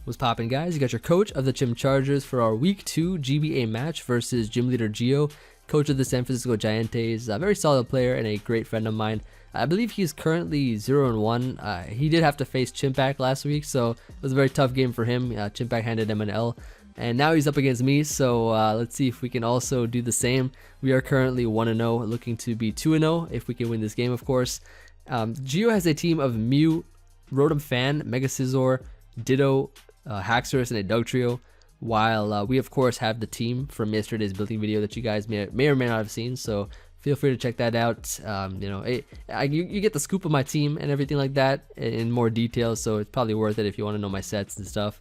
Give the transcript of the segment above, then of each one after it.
What's poppin', guys? You got your coach of the Chim Chargers for our Week 2 GBA match versus Gym Leader Gio, coach of the San Francisco GiEnteis, a very solid player and a great friend of mine. I believe he's currently 0-1. He did have to face Chimpak last week, so it was a very tough game for him. Chimpak handed him an L, and now he's up against me, so let's see if we can also do the same. We are currently 1-0, looking to be 2-0 if we can win this game, of course. Gio has a team of Mew, Rotom Fan, Mega Scizor, Ditto, Haxorus, and a Dugtrio, while we of course have the team from yesterday's building video that you guys may or may not have seen, so feel free to check that out. You get the scoop of my team and everything like that in more detail, so it's probably worth it if you want to know my sets and stuff.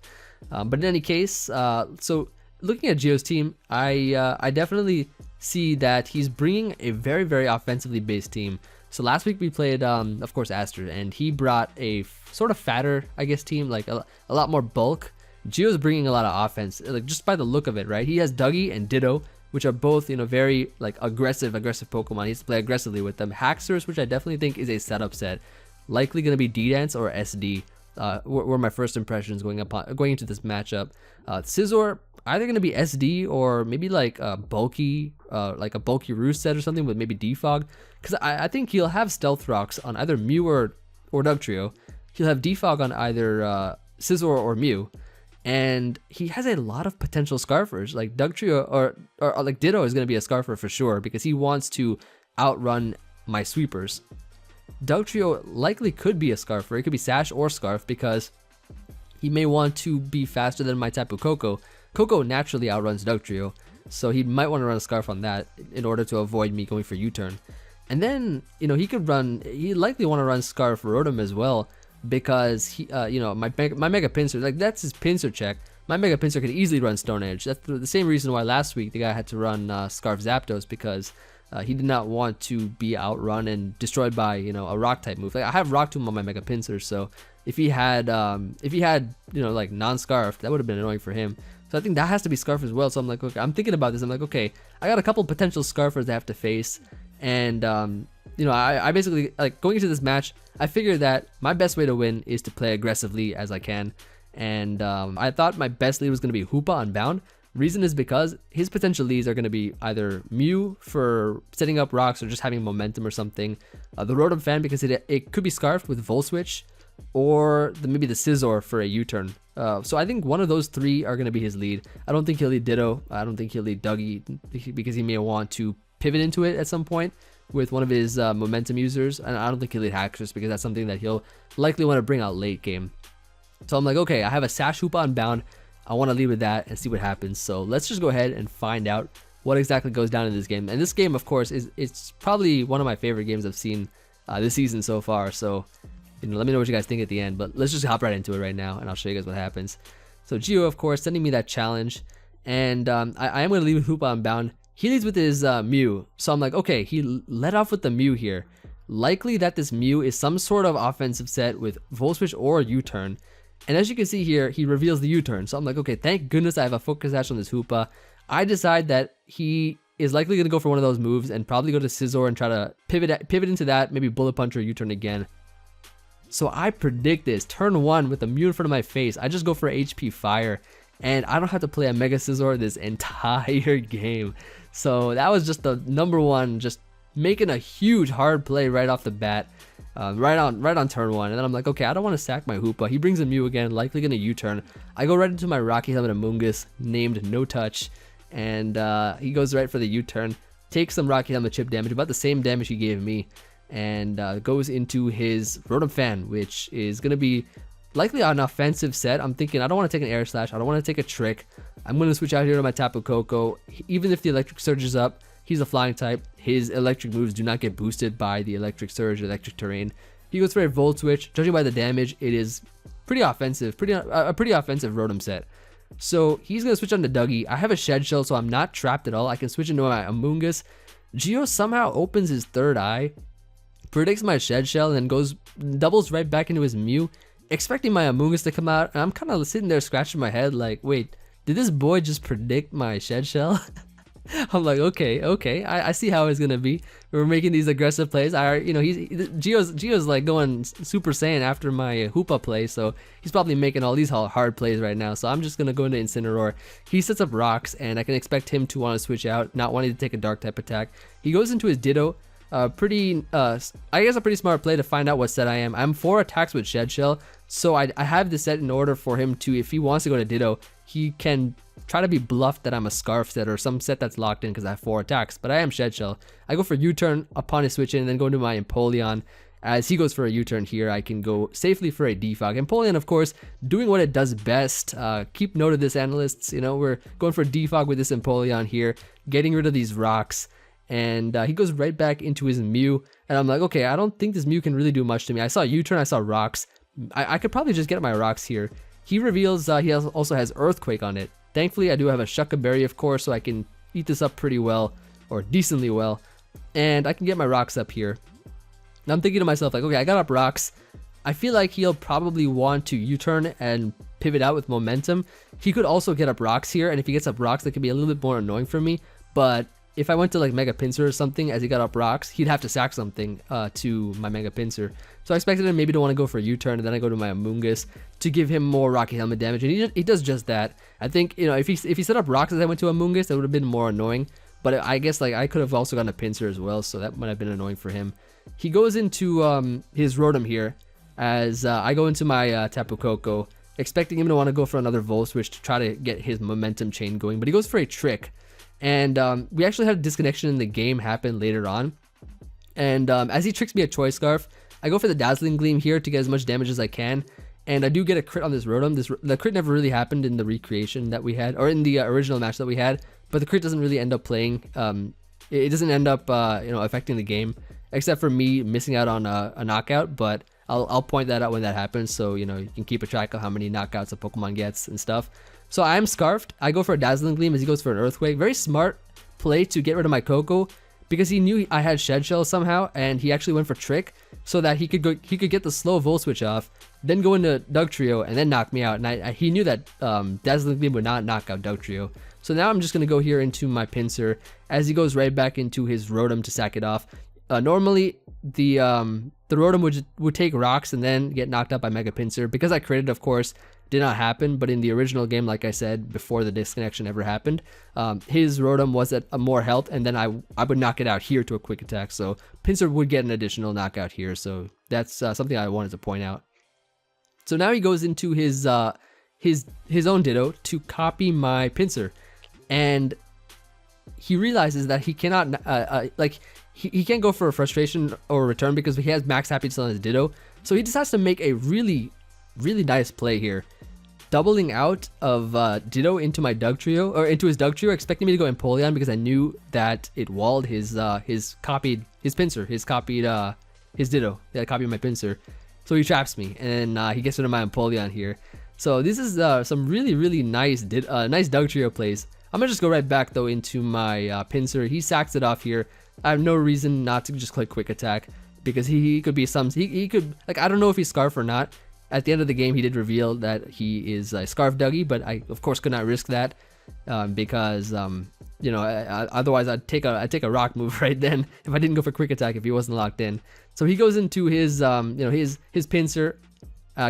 But in any case, so looking at Gio's team, I definitely see that he's bringing a very offensively based team. So last week we played, of course, Aster, and he brought a sort of fatter, I guess, team, like a lot more bulk. Gio's bringing a lot of offense, like just by the look of it, right? He has Dougie and Ditto, which are both, very like aggressive Pokemon. He has to play aggressively with them. Haxorus, which I definitely think is a setup set, likely going to be D-Dance or SD. Were my first impressions going into this matchup. Scizor, either going to be SD or maybe like a bulky Roost set or something with maybe Defog, because I think he'll have Stealth Rocks on either Mew or Dugtrio. He'll have Defog on either Scizor or Mew, and he has a lot of potential Scarfers. Like Dugtrio or like Ditto is going to be a Scarfer for sure because he wants to outrun my sweepers. Dugtrio likely could be a Scarfer. It could be Sash or Scarf because he may want to be faster than my Tapu Koko. Koko naturally outruns Dugtrio, so he might want to run a Scarf on that in order to avoid me going for U-turn. And then, he likely want to run Scarf Rotom as well because he, my Mega Pinsir, like that's his Pinsir check. My Mega Pinsir could easily run Stone Edge. That's the same reason why last week the guy had to run Scarf Zapdos, because he did not want to be outrun and destroyed by a rock type move. Like I have Rock Tomb on my Mega Pinsir, so if he had like non-Scarf, that would have been annoying for him. So I think that has to be Scarf as well. So I'm like, okay, I'm thinking about this. I'm like, okay, I got a couple potential Scarfers I have to face, and I basically, like, going into this match, I figured that my best way to win is to play aggressively as I can, and I thought my best lead was going to be Hoopa Unbound. Reason is because his potential leads are going to be either Mew for setting up rocks or just having momentum or something, the Rotom Fan because it could be Scarfed with Volt Switch, or maybe the Scizor for a U-turn. So I think one of those three are going to be his lead. I don't think he'll lead Ditto. I don't think he'll lead Dougie because he may want to pivot into it at some point with one of his momentum users. And I don't think he'll lead Haxorus because that's something that he'll likely want to bring out late game. So I'm like, okay, I have a Sash Hoopa Unbound. I want to lead with that and see what happens. So let's just go ahead and find out what exactly goes down in this game. And this game, of course, it's probably one of my favorite games I've seen this season so far. So let me know what you guys think at the end, but let's just hop right into it right now and I'll show you guys what happens. So Gio, of course, sending me that challenge, and I am going to lead with Hoopa Unbound. He leads with his Mew, so I'm like, okay, he led off with the Mew here. Likely that this Mew is some sort of offensive set with Volt Switch or U-turn. And as you can see here, he reveals the U-turn. So I'm like, okay, thank goodness I have a Focus Sash on this Hoopa. I decide that he is likely going to go for one of those moves and probably go to Scizor and try to pivot into that, maybe Bullet Punch or U-turn again. So I predict this. Turn 1 with the Mew in front of my face, I just go for HP Fire, and I don't have to play a Mega Scizor this entire game. So that was just the number one, just making a huge hard play right off the bat, right on turn 1. And then I'm like, okay, I don't want to sack my Hoopa. He brings a Mew again, likely gonna U-turn. I go right into my Rocky Helmet Amoonguss named No Touch, and he goes right for the U-turn, takes some Rocky Helmet chip damage, about the same damage he gave me, and goes into his Rotom Fan, which is going to be likely an offensive set. I'm thinking I don't want to take an Air Slash, I don't want to take a Trick. I'm going to switch out here to my Tapu Koko. Even if the Electric Surge is up, he's a flying type. His electric moves do not get boosted by the Electric Surge, Electric Terrain. He goes for a Volt Switch. Judging by the damage, it is pretty offensive, a pretty offensive Rotom set. So he's going to switch on to Dougie. I have a Shed Shell, so I'm not trapped at all. I can switch into my Amoonguss. Gio somehow opens his third eye, predicts my Shed Shell, and then doubles right back into his Mew, expecting my Amoonguss to come out, and I'm kind of sitting there scratching my head like, wait, did this boy just predict my Shed Shell? I'm like, okay, I see how it's gonna be. We're making these aggressive plays. Geo's like going Super Saiyan after my Hoopa play, so he's probably making all these hard plays right now. So I'm just gonna go into Incineroar. He sets up rocks, and I can expect him to want to switch out, not wanting to take a dark type attack. He goes into his Ditto. I guess a pretty smart play to find out what set I am. I'm 4 attacks with Shed Shell, so I have this set in order for him to, if he wants to go to Ditto, he can try to be bluffed that I'm a Scarf set or some set that's locked in because I have 4 attacks, but I am Shed Shell. I go for U-turn upon his switch in and then go into my Empoleon. As he goes for a U-turn here, I can go safely for a defog. Empoleon, of course, doing what it does best. Keep note of this, analysts. You know, we're going for defog with this Empoleon here, getting rid of these rocks. And he goes right back into his Mew, and I'm like, okay, I don't think this Mew can really do much to me. I saw U-turn, I saw rocks. I could probably just get my rocks here. He reveals he also has Earthquake on it. Thankfully, I do have a Shucka Berry, of course, so I can eat this up pretty well, or decently well, and I can get my rocks up here. Now I'm thinking to myself, like, okay, I got up rocks. I feel like he'll probably want to U-turn and pivot out with momentum. He could also get up rocks here, and if he gets up rocks, that could be a little bit more annoying for me, but if I went to like Mega Pinsir or something as he got up rocks, he'd have to sack something to my Mega Pinsir. So I expected him maybe to want to go for a U-turn, and then I go to my Amoonguss to give him more Rocky Helmet damage, and he does just that. I think, you know, if he set up rocks as I went to Amoonguss, that would have been more annoying. But I guess like I could have also gotten a Pinsir as well, so that might have been annoying for him. He goes into his Rotom here as I go into my Tapu Koko, expecting him to want to go for another Volt Switch to try to get his momentum chain going, but he goes for a Trick. And we actually had a disconnection in the game happen later on. And as he tricks me a Choice Scarf, I go for the Dazzling Gleam here to get as much damage as I can. And I do get a crit on this Rotom. The crit never really happened in the recreation that we had, or in the original match that we had. But the crit doesn't really end up playing. It doesn't end up affecting the game, except for me missing out on a knockout. But I'll point that out when that happens, so you can keep a track of how many knockouts a Pokemon gets and stuff. So I'm Scarfed. I go for a Dazzling Gleam as he goes for an Earthquake. Very smart play to get rid of my Koko, because he knew I had Shed Shell somehow, and he actually went for Trick so that he could get the slow Volt Switch off, then go into Dugtrio and then knock me out. And he knew that Dazzling Gleam would not knock out Dugtrio. So now I'm just gonna go here into my Pinsir as he goes right back into his Rotom to sack it off. Normally the Rotom would take rocks and then get knocked out by Mega Pinsir. Because I critted, of course, did not happen, but in the original game, like I said, before the disconnection ever happened, his Rotom was at more health, and then I would knock it out here to a quick attack, so Pinsir would get an additional knockout here, so that's something I wanted to point out. So now he goes into his own Ditto to copy my Pinsir, and he realizes that he cannot, he can't go for a Frustration or a Return because he has max Happiness on his Ditto, so he decides to make a really nice play here, doubling out of Ditto into my Dugtrio, or into his Dugtrio, expecting me to go Empoleon because I knew that it walled his Pinsir, his Ditto. Yeah, copied my Pinsir. So he traps me, and he gets rid of my Empoleon here. So this is some really nice Dugtrio plays. I'm gonna just go right back though into my Pinsir. He sacks it off here. I have no reason not to just click Quick Attack because he could be he could, like, I don't know if he's Scarf or not. At the end of the game, he did reveal that he is a Scarf Dougie, but I, of course, could not risk that because, otherwise I'd take a rock move right then if I didn't go for Quick Attack if he wasn't locked in. So he goes into his Pinsir,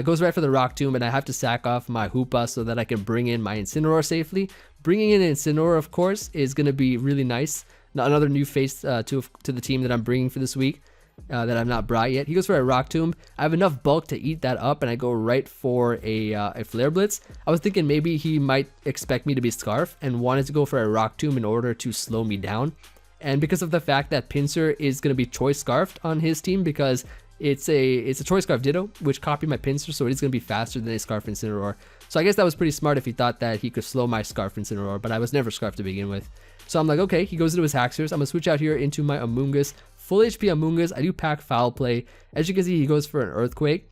goes right for the Rock Tomb, and I have to sack off my Hoopa so that I can bring in my Incineroar safely. Bringing in Incineroar, of course, is going to be really nice. Now, another new face to the team that I'm bringing for this week. That I've not brought yet. He goes for a Rock Tomb. I have enough bulk to eat that up, and I go right for a Flare Blitz. I was thinking maybe he might expect me to be Scarf and wanted to go for a Rock Tomb in order to slow me down. And because of the fact that Pinsir is going to be Choice Scarfed on his team, because it's a Choice Scarf Ditto, which copied my Pinsir, so it is going to be faster than a Scarf Incineroar. So I guess that was pretty smart if he thought that he could slow my Scarf Incineroar, but I was never Scarf to begin with. So I'm like, okay, he goes into his Haxorus. I'm going to switch out here into my Amoonguss. Full HP Amoonguss. I do pack Foul Play. As you can see, he goes for an Earthquake.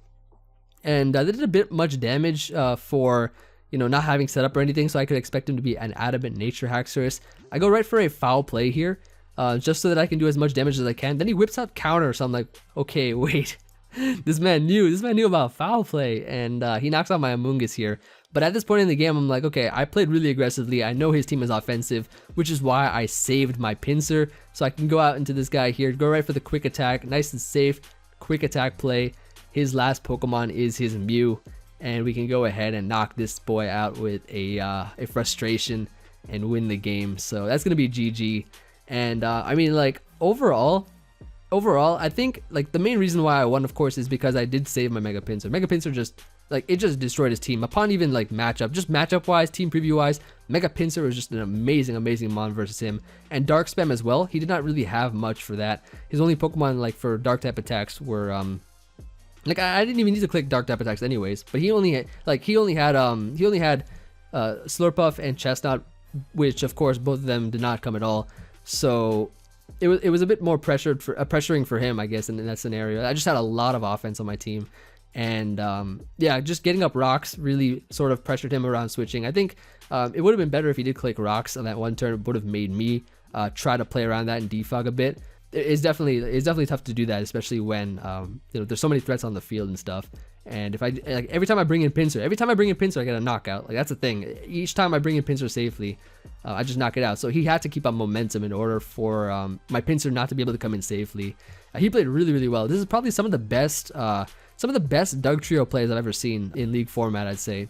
And they did a bit much damage for, not having setup or anything, so I could expect him to be an Adamant Nature Haxorus. I go right for a Foul Play here, just so that I can do as much damage as I can. Then he whips out Counter, so I'm like, okay, wait. This man knew about Foul Play, and he knocks out my Amoonguss here. But at this point in the game, I'm like, okay, I played really aggressively. I know his team is offensive, which is why I saved my pincer. So I can go out into this guy here, go right for the quick attack, nice and safe, quick attack play. His last Pokemon is his Mew, and we can go ahead and knock this boy out with a frustration and win the game. So that's gonna be GG. And I mean, like, overall, I think like the main reason why I won, of course, is because I did save my Mega Pinsir. Mega Pinsir just like, it just destroyed his team upon even like matchup wise, team preview wise. Mega Pinsir was just an amazing mon versus him. And Dark Spam as well. He did not really have much for that. His only Pokemon like for Dark type attacks were like, I didn't even need to click Dark type attacks anyways. But he only had Slurpuff and Chestnut, which of course both of them did not come at all. So it was a bit more pressuring for him, I guess, in that scenario. I just had a lot of offense on my team. And yeah, just getting up rocks really sort of pressured him around switching. I think it would have been better if he did click rocks on that one turn. It would have made me try to play around that and defog a bit. It's definitely tough to do that, especially when you know, there's so many threats on the field and stuff. And if every time I bring in Pinsir, I get a knockout. Like, that's the thing. Each time I bring in Pinsir safely, I just knock it out. So he had to keep up momentum in order for my Pinsir not to be able to come in safely. He played really well. This is probably some of the best Doug Trio plays I've ever seen in League format, I'd say.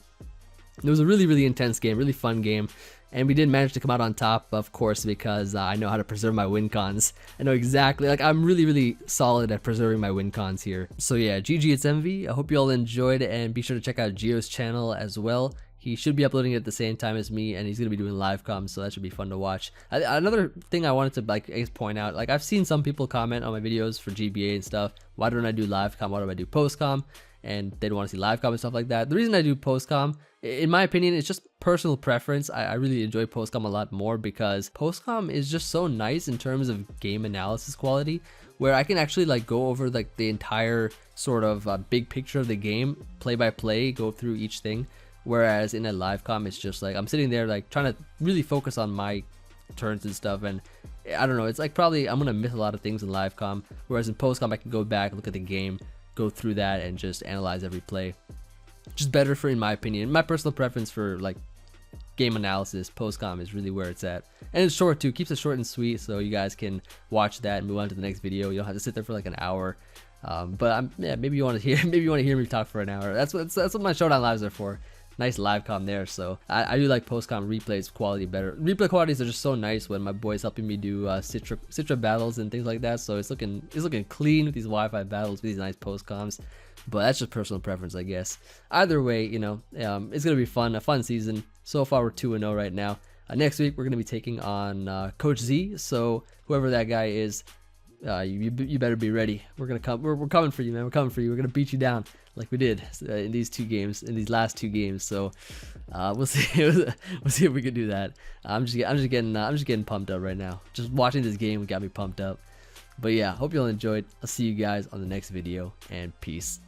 It was a really intense game, really fun game. And we did manage to come out on top, of course, because I know how to preserve my win cons. I know exactly, like, I'm really solid at preserving my win cons here. So yeah, GG, it's Emvee. I hope you all enjoyed, and be sure to check out Gio's channel as well. He should be uploading it at the same time as me, and he's going to be doing live comms, so that should be fun to watch. Another thing I wanted to like point out, like, I've seen some people comment on my videos for GBA and stuff, why don't I do live comm, why do I do post comm? And they don't want to see live comm and stuff like that. The reason I do post comm, in my opinion, it's just personal preference. I really enjoy post comm a lot more because post comm is just so nice in terms of game analysis quality, where I can actually like go over like the entire sort of big picture of the game, play by play, go through each thing. Whereas in a live comm, it's just like I'm sitting there like trying to really focus on my turns and stuff, and I don't know, it's like probably I'm gonna miss a lot of things in live comm. Whereas in post comm, I can go back, look at the game, go through that, and just analyze every play. Just better for, in my opinion, my personal preference for like game analysis. Post comm is really where it's at, and it's short too. Keeps it short and sweet, so you guys can watch that and move on to the next video. You don't have to sit there for like an hour. But yeah, maybe you want to hear me talk for an hour. That's what my Showdown lives are for. Nice live comm there. So I do like post comm replays quality better. Replay qualities are just so nice when my boy's helping me do Citra battles and things like that. So it's looking clean with these Wi-Fi battles, with these nice post comms. But that's just personal preference, I guess. Either way, you know, it's gonna be fun, a fun season. So far we're 2-0 right now. Next week we're gonna be taking on Coach Z. So whoever that guy is, you better be ready. We're coming for you, man. We're coming for you. We're gonna beat you down like we did in these last two games. So we'll see. We'll see if we can do that. I'm just getting pumped up right now. Just watching this game got me pumped up. But yeah, hope you all enjoyed. I'll see you guys on the next video, and peace.